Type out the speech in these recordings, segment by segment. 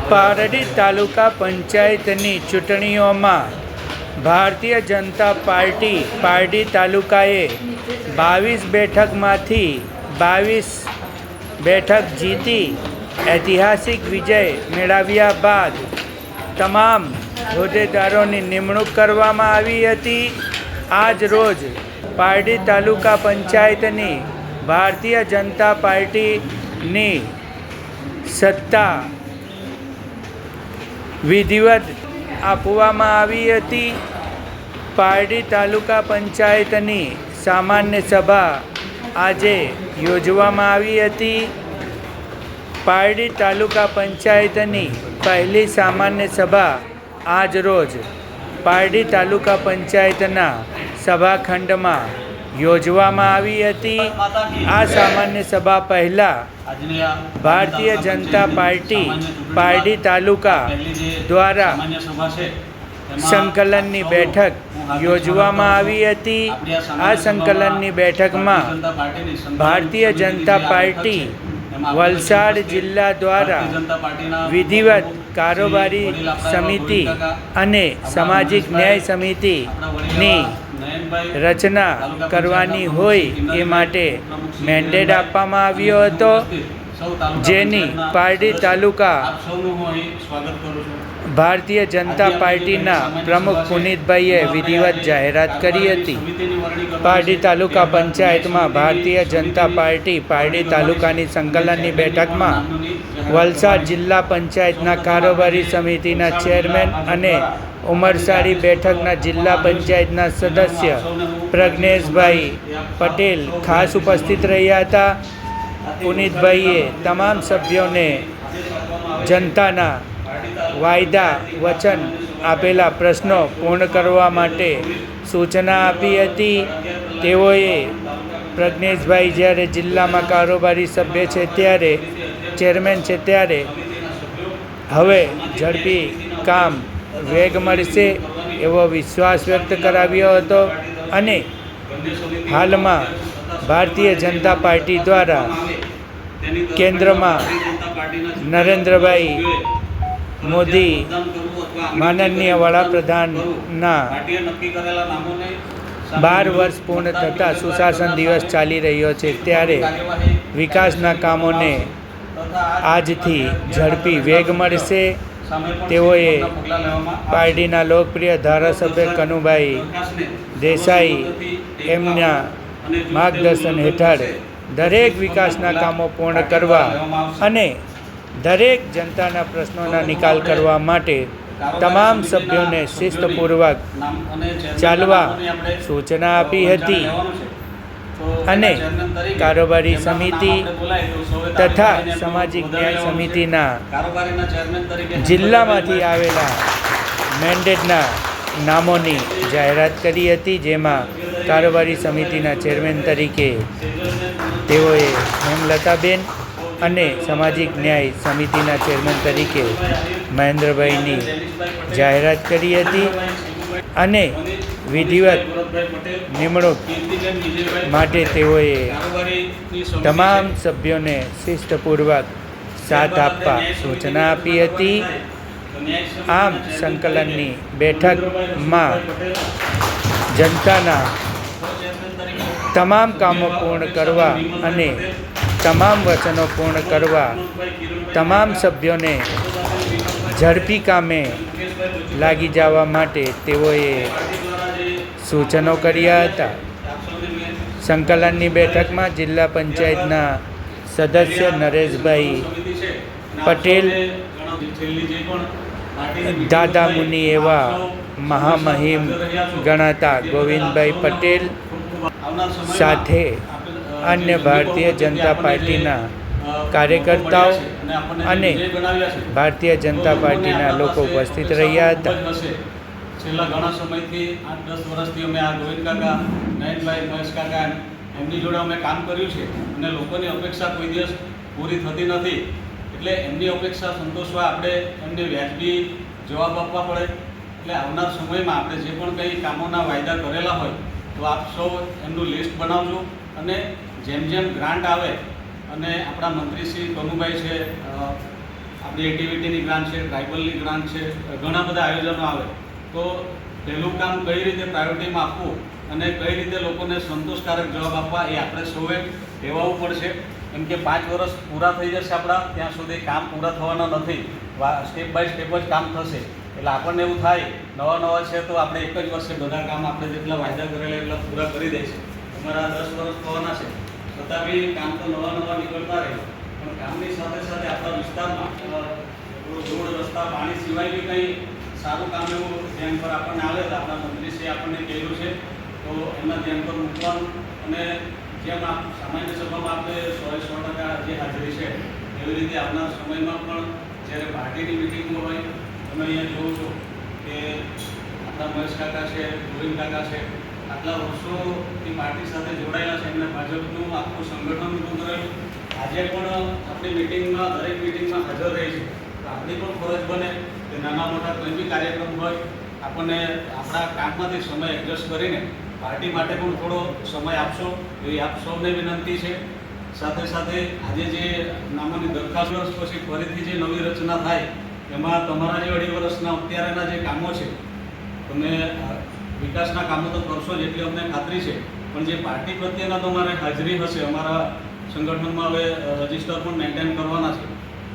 પારડી તાલુકા પંચાયતની ચૂંટણીઓમાં ભારતીય જનતા પાર્ટી પારડી તાલુકાએ 22 બેઠકમાંથી 22 બેઠક જીતી ઐતિહાસિક વિજય મેળવ્યા બાદ તમામ હોદ્દેદારોની નિમણૂક કરવામાં આવી હતી। આજ રોજ પારડી તાલુકા પંચાયતની ભારતીય જનતા પાર્ટીની સત્તા વિધિવત આપવામાં આવી હતી। પારડી તાલુકા પંચાયતની સામાન્ય સભા આજે યોજવામાં આવી હતી। પારડી તાલુકા પંચાયતની પહેલી સામાન્ય સભા આજ રોજ પારડી તાલુકા પંચાયતના સભાખંડમાં યોજવામાં આવી હતી। આ સામાન્ય સભા પહેલાં ભારતીય જનતા પાર્ટી પારડી તાલુકા દ્વારા સંકલનની બેઠક યોજવામાં આવી હતી। આ સંકલનની બેઠકમાં ભારતીય જનતા પાર્ટી વલસાડ જિલ્લા દ્વારા વિધિવત કારોબારી સમિતિ અને સામાજિક ન્યાય સમિતિની રચના કરવાની હોય એ માટે મેન્ડેટ આપવામાં આવ્યો હતો, જેની પારડી તાલુકા ભારતીય જનતા પાર્ટીના પ્રમુખ પુનિતભાઈએ વિધિવત જાહેરાત કરી હતી। પારડી તાલુકા પંચાયતમાં ભારતીય જનતા પાર્ટી પારડી તાલુકાની સંકલનની બેઠકમાં વલસાડ જિલ્લા પંચાયતના કારોબારી સમિતિના ચેરમેન અને ઉમરસાડી બેઠકના જિલ્લા પંચાયતના સદસ્ય પ્રજ્ઞેશભાઈ પટેલ ખાસ ઉપસ્થિત રહ્યા હતા। પુનિતભાઈએ તમામ સભ્યોને જનતાના વાયદા વચન આપેલા પ્રશ્નો પૂર્ણ કરવા માટે સૂચના આપી હતી। તેઓએ પ્રજ્ઞેશભાઈ જ્યારે જિલ્લામાં કારોબારી સભ્ય છે ત્યારે ચેરમેન છે ત્યારે હવે ઝડપી કામ વેગ મળશે એવો વિશ્વાસ વ્યક્ત કરાવ્યો હતો અને હાલમાં ભારતીય જનતા પાર્ટી દ્વારા કેન્દ્રમાં નરેન્દ્રભાઈ મોદી માનનીય વડાપ્રધાનના 12 વર્ષ પૂર્ણ થતાં સુશાસન દિવસ ચાલી રહ્યો છે ત્યારે વિકાસના કામોને આજથી ઝડપી વેગ મળશે। તેઓએ પાર્ટીના લોકપ્રિય ધારાસભ્ય કનુભાઈ દેસાઈ એમના માર્ગદર્શન હેઠળ દરેક વિકાસના કામો પૂર્ણ કરવા અને દરેક જનતાના પ્રશ્નોના નિકાલ કરવા માટે તમામ સભ્યોને શિસ્તપૂર્વક ચાલવા સૂચના આપી હતી અને કારોબારી સમિતિ તથા સામાજિક ન્યાય સમિતિના જિલ્લામાંથી આવેલા મેન્ડેટના નામોની જાહેરાત કરી હતી, જેમાં કારોબારી સમિતિના ચેરમેન તરીકે તેઓએ હેમલતાબેન અને સામાજિક ન્યાય સમિતિના ચેરમેન તરીકે મહેન્દ્રભાઈની જાહેરાત કરી હતી અને વિધિવત નિમણૂક માટે તેઓએ તમામ સભ્યોને શિસ્તપૂર્વક સાથ આપવા સૂચના આપી હતી। આમ સંકલનની બેઠકમાં જનતાના તમામ કામો પૂર્ણ કરવા અને તમામ વચનો પૂર્ણ કરવા તમામ સભ્યોને ઝડપી કામે લાગી જવા માટે તેઓએ સૂચનો કર્યા હતા। સંકલનની બેઠકમાં જિલ્લા પંચાયતના સદસ્ય નરેશભાઈ પટેલ, દાદા મુનિ એવા મહામહિમ ગણાતા ગોવિંદભાઈ પટેલ સાથે અન્ય ભારતીય જનતા પાર્ટીના કાર્યકર્તાઓ અને ભારતીય જનતા પાર્ટીના લોકો ઉપસ્થિત રહ્યા હતા। છેલ્લા ઘણા સમયથી 8-10 વર્ષથી અમે આ ગોવિંદ કાકા, નયનભાઈ, મહેશ કાકા એમની જોડે અમે કામ કર્યું છે અને લોકોની અપેક્ષા કોઈ દિવસ પૂરી થતી નથી, એટલે એમની અપેક્ષા સંતોષવા આપણે એમને વ્યાજબી જવાબ આપવા પડે। એટલે આવનાર સમયમાં આપણે જે પણ કંઈ કામોના વાયદા કરેલા હોય તો આપ સૌ એમનું લિસ્ટ બનાવજો અને જેમ જેમ ગ્રાન્ટ આવે અને આપણા મંત્રી શ્રી કનુભાઈ છે આપણી એક્ટિવિટીની ગ્રાન્ટ છે, ટ્રાઇબલની ગ્રાન્ટ છે, ઘણા બધા આયોજનો આવે તો પહેલું કામ કઈ રીતે પ્રાયોરિટીમાં આપવું અને કઈ રીતે લોકોને સંતોષકારક જવાબ આપવા એ આપણે સૌએ કહેવાવું પડશે. કેમ કે 5 વર્ષ પૂરા થઈ જશે આપણા ત્યાં સુધી કામ પૂરા થવાના નથી. સ્ટેપ બાય સ્ટેપ જ કામ થશે. એટલે આપણને એવું થાય નવા છે તો આપણે એક જ વર્ષે બધા કામ આપણે જેટલા વાયદા કરેલા એટલા પૂરા કરી દઈશું. અમારા 10 વર્ષ થવાના છે છતાં બી કામ તો નવા નીકળતા રહે. પણ કામની સાથે સાથે આપણા વિસ્તારમાં રોડ રસ્તા પાણી સિવાય બી કંઈ સારું કામ એવું ધ્યાન પર આપણને આવે તો આપણા મંત્રીશ્રીએ આપણને કહેલું છે તો એમના ધ્યાન પર મૂકવાનું. અને જેમ સામાન્ય સભામાં આપણે 100% જે હાજરી છે એવી રીતે આવનાર સમયમાં પણ જ્યારે પાર્ટીની મિટિંગો હોય તમે અહીંયા જોવો છો કે આપણા મહેશ કાકા છે, ગોવિંદ કાકા છે, આટલા વર્ષોથી પાર્ટી સાથે જોડાયેલા છે. એમને ભાજપનું આખું સંગઠન ઊભું કરેલું. આજે પણ આપણી મિટિંગમાં દરેક મિટિંગમાં હાજર રહી છે. તો આપણી પણ ફરજ બને કે નાના મોટા કોઈ બી કાર્યક્રમ હોય આપણને આપણા કામમાંથી સમય એડજસ્ટ કરીને પાર્ટી માટે પણ થોડો સમય આપશો એવી આપ સૌને વિનંતી છે. સાથે સાથે આજે જે નામોની દરખાસ્ત પછી ફરીથી જે નવી રચના થાય એમાં તમારા જે 2.5 વર્ષના અત્યારેના જે કામો છે તમે વિકાસના કામો તો કરશો જ એટલી અમને ખાતરી છે. પણ જે પાર્ટી પ્રત્યેના તમારે હાજરી હશે અમારા સંગઠનમાં હવે રજિસ્ટર પણ મેન્ટેન કરવાના છે.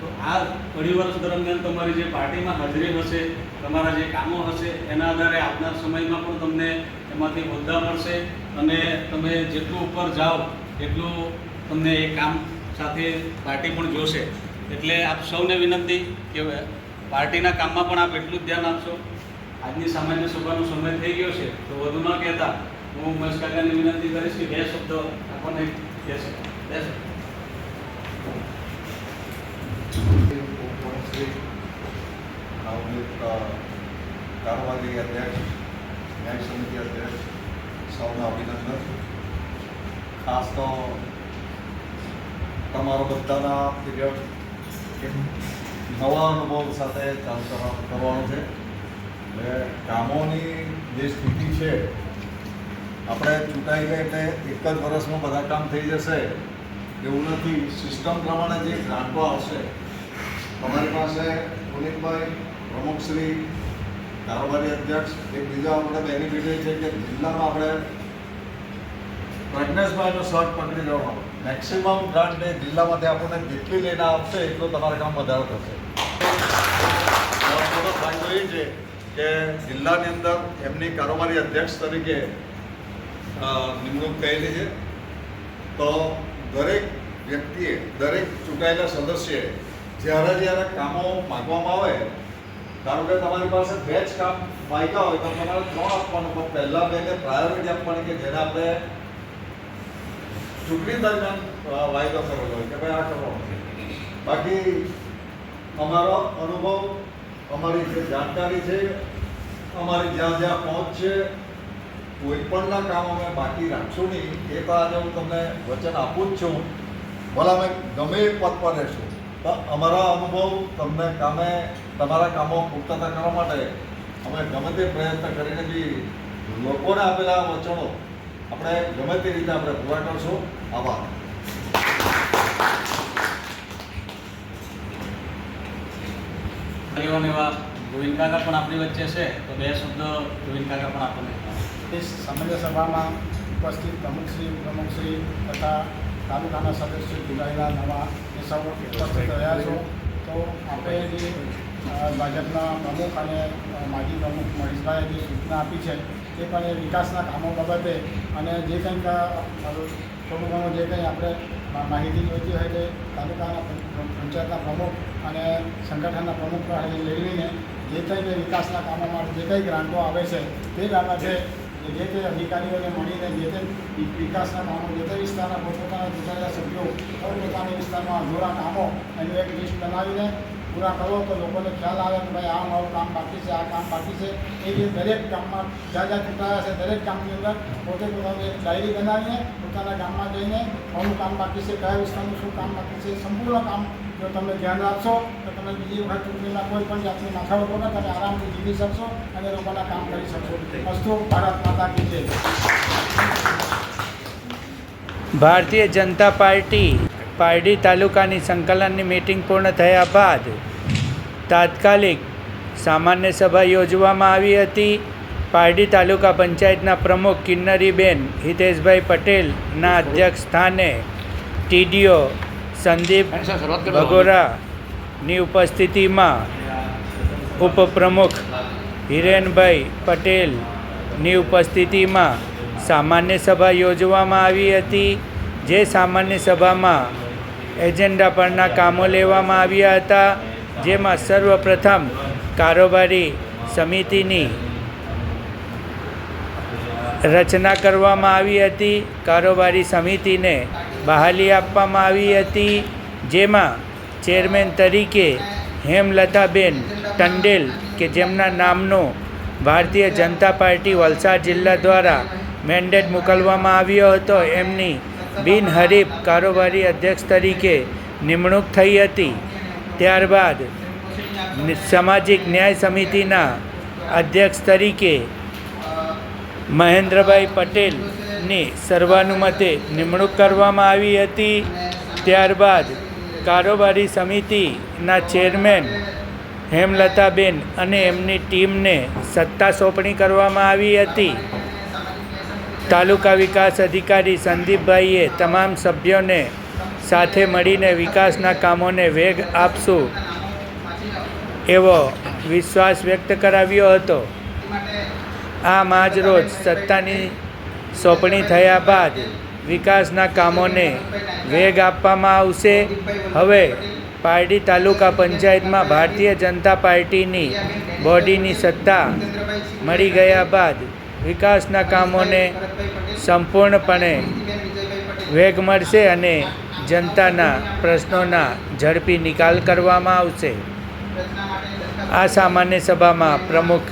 તો આ 2.5 વર્ષ દરમિયાન તમારી જે પાર્ટીમાં હાજરી હશે, તમારા જે કામો હશે એના આધારે આવનાર સમયમાં પણ તમને એમાંથી હોદ્દા મળશે અને તમે જેટલું ઉપર જાઓ એટલું તમને એ કામ સાથે પાર્ટી પણ જોશે. એટલે આપ સૌને વિનંતી કે પાર્ટીના કામમાં પણ આપ એટલું જ ધ્યાન આપશો. આજની સામાન્ય સભાનો સમય થઈ ગયો છે તો વધુ ન કહેતા હું મહેશ કાકાને વિનંતી કરીશ કે 2 શબ્દો આપણને કહેશે. કારોબારી અધ્યક્ષ, ન્યાય સમિતિ અધ્યક્ષ સૌને અભિનંદન. ખાસ તો તમારો બધાના પીરિયડ નવા અનુભવ સાથે ચાલુ કરવાનું છે. એટલે કામોની જે સ્થિતિ છે આપણે ચૂંટાઈ ગયા એટલે એક જ વર્ષમાં બધા કામ થઈ જશે એવું નથી. સિસ્ટમ પ્રમાણે જે ગ્રાન્ટો આવશે તમારી પાસે પુનિતભાઈ પ્રમુખશ્રી કારોબારી અધ્યક્ષ એક બીજા આપણે બેનિફિટ એ છે કે જિલ્લામાં આપણે પ્રજ્ઞેશભાઈનો શર્ટ પકડી લેવાનો. મેક્સિમમ ગ્રાન્ટ એ જિલ્લામાંથી આપણને જેટલી લઈને આવશે એટલો તમારે કામ વધારો થશે. મોટો ફાયદો એ છે કે જિલ્લાની અંદર એમની કારોબારી અધ્યક્ષ તરીકે નિમણૂક થયેલી છે. તો દરેક વ્યક્તિએ, દરેક ચૂંટાયેલા સદસ્યએ જ્યારે કામો માગવામાં આવે, ધારો કે તમારી પાસે 2 જ કામ માગ્યા હોય તો તમારે 3 આપવાનું, પણ પહેલાં 2ને પ્રાયોરિટી આપવાની કે જેને આપણે ચૂંટણી દરમિયાન વાયદો કરેલો હોય કે ભાઈ આ કરવાનું છે. બાકી અમારો અનુભવ, અમારી જે જાણકારી છે, અમારી જ્યાં પહોંચ છે, કોઈ પણના કામ અમે બાકી રાખશું નહીં. એ તો આજે હું તમને વચન આપું જ છું. ભલા અમે ગમે એ પદ પર રહેશું પણ અમારા અનુભવ તમને તમારા કામો પૂર્તતા કરવા માટે અમે ગમે તે પ્રયત્ન કરીને બી લોકોને આપેલા વચનો આપણે ગમે તે રીતે આપણે પૂરા કરશું. આભાર. એવા ગોવિંદ કાકા પણ આપણી વચ્ચે છે તો 2 શબ્દ ગોવિંદ કાકા પણ આપણને. સામાન્ય સભામાં ઉપસ્થિત પ્રમુખશ્રી તથા તાલુકાના સદસ્યો જોડાયેલા નવા એ સૌ ઉપસ્થિત રહ્યા છો. તો આપણે જે ભાજપના પ્રમુખ અને માજી પ્રમુખ મહેશભાઈએ જે સૂચના આપી છે તે પણ એ વિકાસના કામો બાબતે અને જે કંઈક થોડું ઘણું જે કંઈ આપણે માહિતી જોઈતી હોય તે તાલુકાના પંચાયતના પ્રમુખ અને સંગઠનના પ્રમુખ લઈને જે કંઈ વિકાસના કામો માટે જે કંઈ ગ્રાન્ટો આવે છે તે બાબતે જે તે અધિકારીઓને મળીને જે તે વિકાસના કામો જે તે વિસ્તારના પોતપોતાના ચૂંટાયેલા સભ્યો પોતપોતાના વિસ્તારમાં અધૂરા કામો એનું એક લિસ્ટ બનાવીને પૂરા કરો તો લોકોને ખ્યાલ આવે કે ભાઈ આ મારું કામ બાકી છે, આ કામ બાકી છે. એ જે દરેક ગામમાં જ્યાં ચૂંટાયા છે દરેક ગામની અંદર પોતે પોતાની એક ડાયરી બનાવીને પોતાના ગામમાં જઈને કોનું કામ બાકી છે, કયા વિસ્તારનું શું કામ બાકી છે, સંપૂર્ણ કામ જો તમે ધ્યાન રાખશો તો તમે બીજી વખત ચૂંટણીમાં કોઈ પણ જાતની માથાઓ વગર તમે આરામથી જીવી શકશો અને લોકોના કામ કરી શકશો. અસ્તુ ભારત માતા કી જય. ભારતીય જનતા પાર્ટી પારડી તાલુકાની સંકલનની મીટિંગ પૂર્ણ થયા બાદ તાત્કાલિક સામાન્ય સભા યોજવામાં આવી હતી. પારડી તાલુકા પંચાયતના પ્રમુખ કિન્નરીબેન હિતેશભાઈ પટેલના અધ્યક્ષ સ્થાને ટીડીઓ સંદીપ ભગોરાની ઉપસ્થિતિમાં ઉપપ્રમુખ હિરેનભાઈ પટેલની ઉપસ્થિતિમાં સામાન્ય સભા યોજવામાં આવી હતી. જે સામાન્ય સભામાં એજન્ડા પરના કામો લેવામાં આવ્યા હતા, જેમાં સર્વપ્રથમ કારોબારી સમિતિની રચના કરવામાં આવી હતી. કારોબારી સમિતિને બહાલી આપવામાં આવી હતી, જેમાં ચેરમેન તરીકે હેમલતાબેન ટંડેલ કે જેમના નામનો ભારતીય જનતા પાર્ટી વલસાડ જિલ્લા દ્વારા મેન્ડેટ મોકલવામાં આવ્યો હતો, એમની બિનહરીફ કારોબારી અધ્યક્ષ તરીકે નિમણૂક થઈ હતી. ત્યારબાદ સામાજિક ન્યાય સમિતિના અધ્યક્ષ તરીકે મહેન્દ્રભાઈ પટેલની સર્વાનુમતે નિમણૂક કરવામાં આવી હતી. ત્યારબાદ કારોબારી સમિતિના ચેરમેન હેમલતાબેન અને એમની ટીમને સત્તા સોંપણી કરવામાં આવી હતી. તાલુકા વિકાસ અધિકારી સંદીપભાઈએ તમામ સભ્યોને સાથે મળીને વિકાસના કામોને વેગ આપશું એવો વિશ્વાસ વ્યક્ત કરાવ્યો હતો. આમ આજ રોજ સત્તાની સોંપણી થયા બાદ વિકાસના કામોને વેગ આપવામાં આવશે. હવે પારડી તાલુકા પંચાયતમાં ભારતીય જનતા પાર્ટીની બોડીની સત્તા મળી ગયા બાદ વિકાસના કામોને સંપૂર્ણપણે વેગ મળશે અને જનતાના પ્રશ્નોના ઝડપી નિકાલ કરવામાં આવશે. આ સામાન્ય સભામાં પ્રમુખ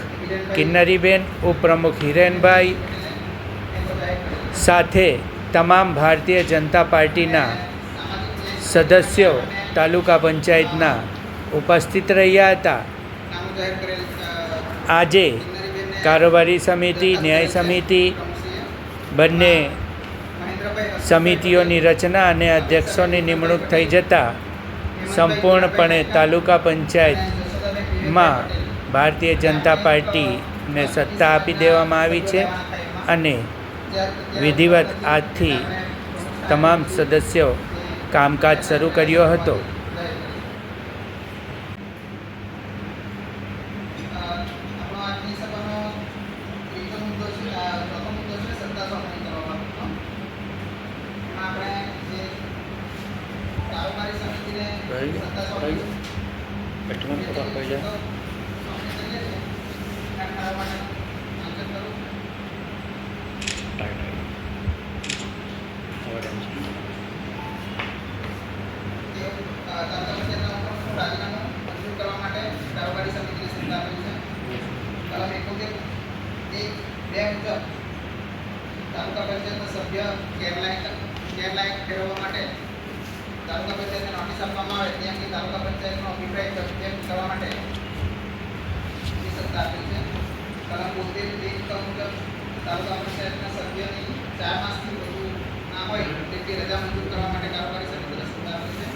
કિન્નરીબેન, ઉપપ્રમુખ હિરેનભાઈ સાથે તમામ ભારતીય જનતા પાર્ટીના સદસ્યો તાલુકા પંચાયતના ઉપસ્થિત રહ્યા હતા. આજે કારોબારી સમિતિ, ન્યાય સમિતિ બંને સમિતિઓની રચના અને અધ્યક્ષોની નિમણૂક થઈ જતાં સંપૂર્ણપણે તાલુકા પંચાયતમાં ભારતીય જનતા પાર્ટીને સત્તા આપી દેવામાં આવી છે અને વિધિવત આજથી તમામ સદસ્યો કામકાજ શરૂ કર્યો હતો. તાલુકા પંચાયતના સભ્ય ગેરલાયક ઠેરવવા માટે તાલુકા પંચાયતને નોટિસ આપવામાં આવે ત્યાં કે તાલુકા પંચાયતનો અભિપ્રાય વ્યક્ત કરવા માટે સત્તા આપી છે. કલમ 72 મુજબ તાલુકા પંચાયતના સભ્યની 4 માસથી વધુ ના હોય તેટલી રજા મંજૂર કરવા માટે કારોબારી સમિતિને સત્તા આપી છે.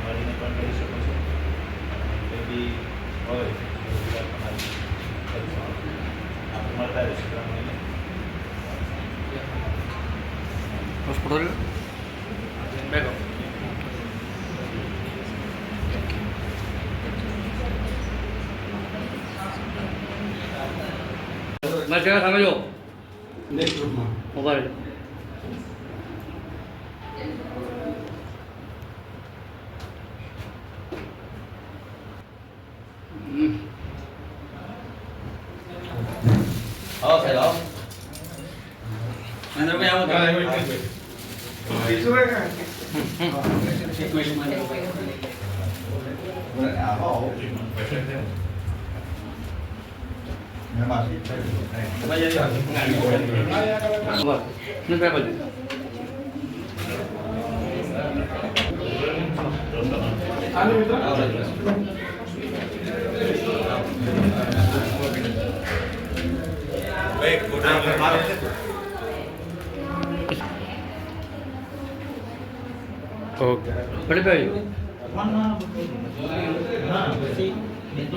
મળીને પણ કરી શકો છો. કંઈ બી હોય આપણે મળતા રહીશું 3 મહિને. હોસ્પિટલ બેગો मैं क्या समझो नेक्स्ट ग्रुप में मोबाइल आओ सर आओ મહેન્દ્ર ભાઈ આવો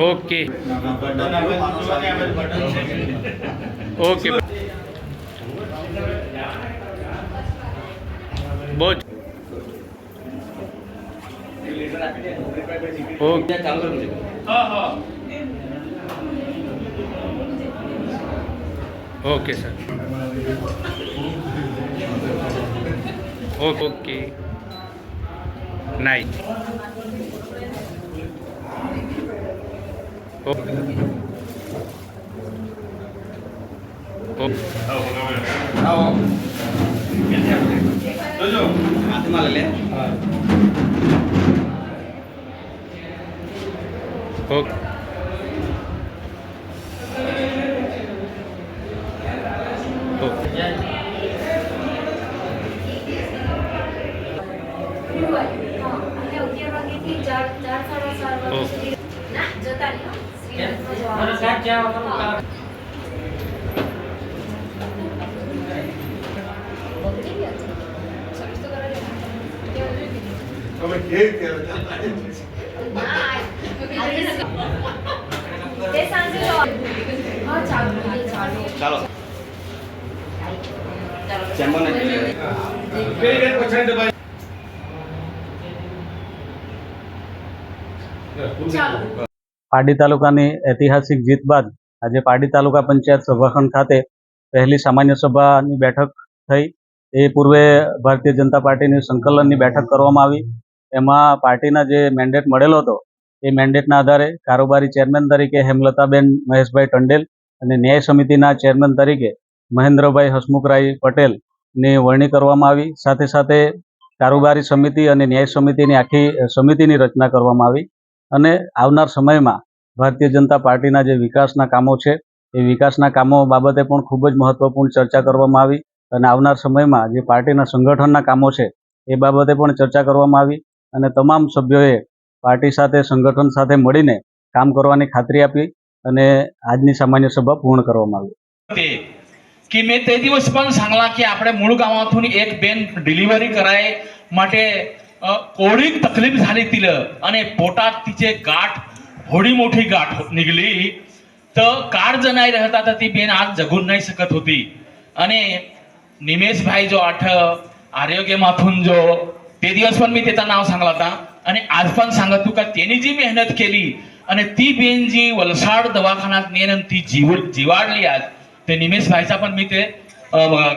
ઓકે ઓકે બહુ જ okay okay sir okay nice તમે કેવી કહેવા ચાલો પારડી તાલુકાની ઐતિહાસિક જીત બાદ આજે પારડી તાલુકા પંચાયત સભાખંડ ખાતે પહેલી સામાન્ય સભાની બેઠક થઈ. એ પૂર્વે ભારતીય જનતા પાર્ટીની સંકલનની બેઠક કરવામાં આવી. એમાં પાર્ટીના જે મેન્ડેટ મળેલો હતો એ મેન્ડેટના આધારે કારોબારી ચેરમેન તરીકે હેમલતાબેન મહેશભાઈ ટંડેલ અને ન્યાય સમિતિના ચેરમેન તરીકે મહેન્દ્રભાઈ હસમુખરાય પટેલની વરણી કરવામાં આવી. સાથે સાથે કારોબારી સમિતિ અને ન્યાય સમિતિની આખી સમિતિની રચના કરવામાં આવી અને આવનાર સમયમાં ભારતીય જનતા પાર્ટીના જે વિકાસના કામો છે એ વિકાસના કામો બાબતે પણ ખૂબ જ મહત્વપૂર્ણ ચર્ચા કરવામાં આવી અને આવનાર સમયમાં જે પાર્ટીના સંગઠનના કામો છે એ બાબતે પણ ચર્ચા કરવામાં આવી અને તમામ સભ્યોએ પાર્ટી સાથે સંગઠન સાથે મળીને કામ કરવાની ખાતરી આપી અને આજની સામાન્ય સભા પૂર્ણ કરવામાં આવી. की मैं ते दिवस पण सांगला की આપણે મૂળ ગાवातून एक बेन डिलिव्हरी कराय માટે कोडी तकलीफ झाली तिला आणि पोटात तिचे गाठ होडी मोठी गाठ निघली तर कार जनाई रहता तर ती बेन आज जगून नाही शकत होती. आणि निमेश भाई जो आठ आरोग्यमाथून जो ते दिवस पण मी त्याचं नाव सांगला होता आणि आज पण सांगतो का त्यांनी जी मेहनत केली आणि ती बेन जी वलसाड दवाखान्यात नेन ती जीवाडली आज ते निमेश भाईचा पण मी ते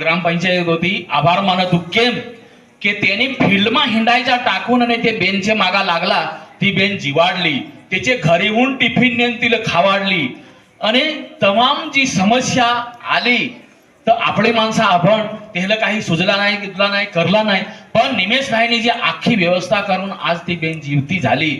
ग्रामपंचायत होती आभार मानत केम की त्यांनी फील्डमा हिंडायचा टाकून आणि ते बेनचे मागा लागला ती बेन जीवाडली त्याचे घरी येऊन टिफिन नेन तिला खावाडली आणि तमाम जी समस्या आली तर आपली माणसं आपण त्याला काही सुजला नाही गिजला नाही करला नाही पण निमेश भाईने जी आखी व्यवस्था करून आज ती बेन जीवती झाली.